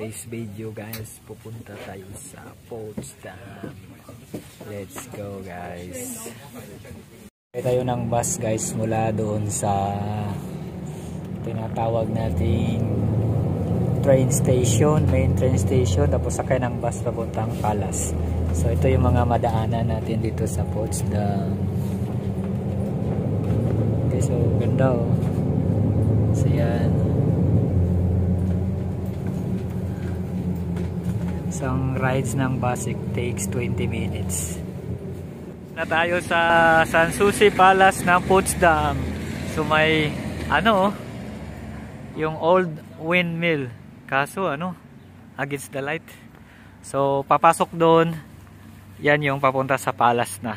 today's video guys, pupunta tayo sa Potsdam. Let's go guys. Kaya tayo ng bus guys mula doon sa tinatawag nating train station, main train station, tapos sakay ng bus papuntang Palace. So ito yung mga madaanan natin dito sa Potsdam. Okay, so ganda oh. So yan. Isang rides ng bus, it takes 20 minutes. Na tayo sa Sanssouci Palace ng Potsdam. So may ano, yung old windmill. Kaso ano, against the light. So papasok doon, yan yung papunta sa palace na.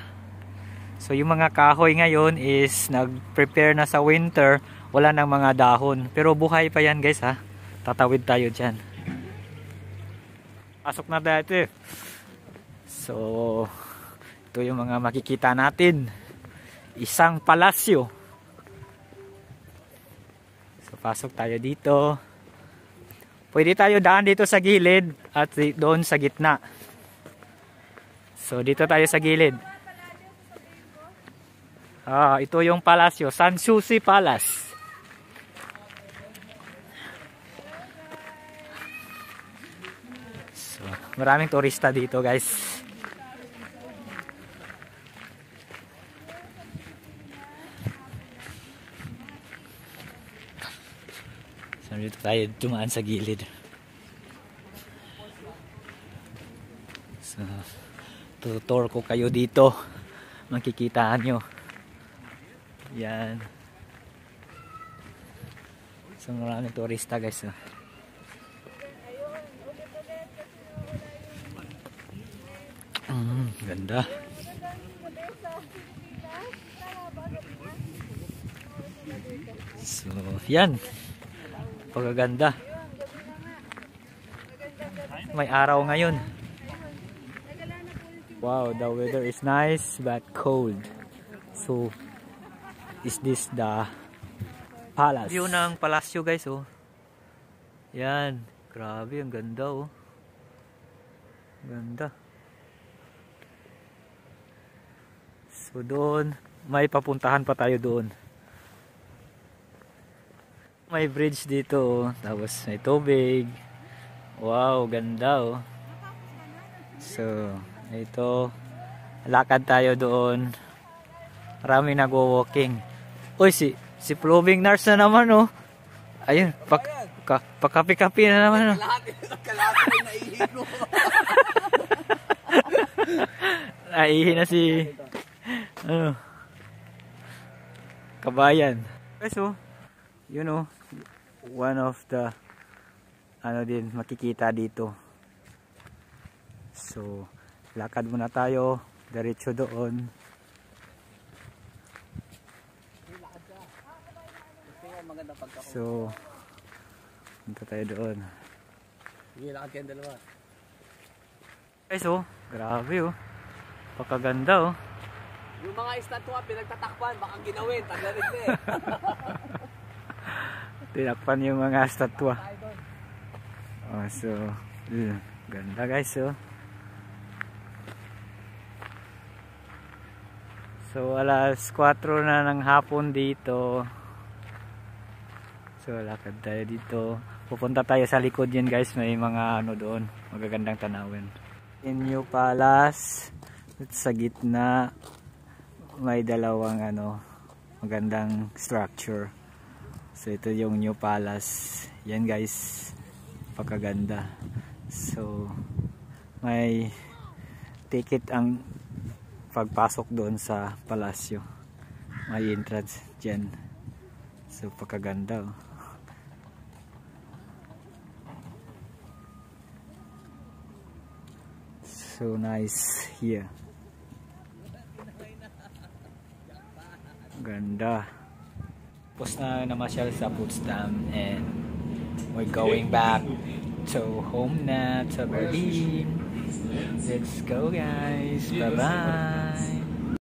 So yung mga kahoy ngayon is nag-prepare na sa winter, wala nang mga dahon. Pero buhay pa yan guys ha. Tatawid tayo dyan. Pasok na dati. So, ito yung mga makikita natin. Isang palasyo. So, pasok tayo dito. Pwede tayo daan dito sa gilid at doon sa gitna. So, dito tayo sa gilid. Ito yung palasyo. Sanssouci Palace. Maraming turista dito guys. So dito tayo dumaan sa gilid. So tutor ko kayo dito. Makikita nyo. Yan. So maraming turista guys. Ganda. So, yan. Pagkaganda. May araw ngayon. Wow, the weather is nice but cold. So, is this the palace? View ng palasyo guys, oh. Yan. Grabe, ang ganda, oh. Ganda. So doon, may papuntahan pa tayo doon. May bridge dito, oh. Tapos may tubig. Wow, ganda oh. So, ito, lakad tayo doon. Maraming nagwo-walking. Uy, si ploving nurse na naman oh. Ayun, pakapi-kapi na naman oh. Kalahati na naihi ko. Naihi na si ano, kabayan. So, you know, one of the ano din makikita dito. So, lakad muna tayo diretso doon. So, punta tayo doon. Lakad kayong dalawa. So, grabe oh. Pakaganda oh. Yung mga estatwa pinagtatakpan, baka ginawin, tagarin na eh. Tinakpan yung mga estatwa. Oh, so, ganda guys oh. So, alas 4 na ng hapon dito. So, lakad tayo dito. Pupunta tayo sa likod yan guys. May mga ano doon. Magagandang tanawin. In New Palace. Sa gitna. May dalawang ano. Magandang structure. So, ito yung New Palace. Yan guys. Pagkaganda. So, may ticket ang pagpasok doon sa palasyo. May entrance dyan. So, pagkaganda oh. So nice here. Ganda. Tapos na namasyal sa Potsdam and we're going back to home na, to Berlin. Let's go guys. Bye bye.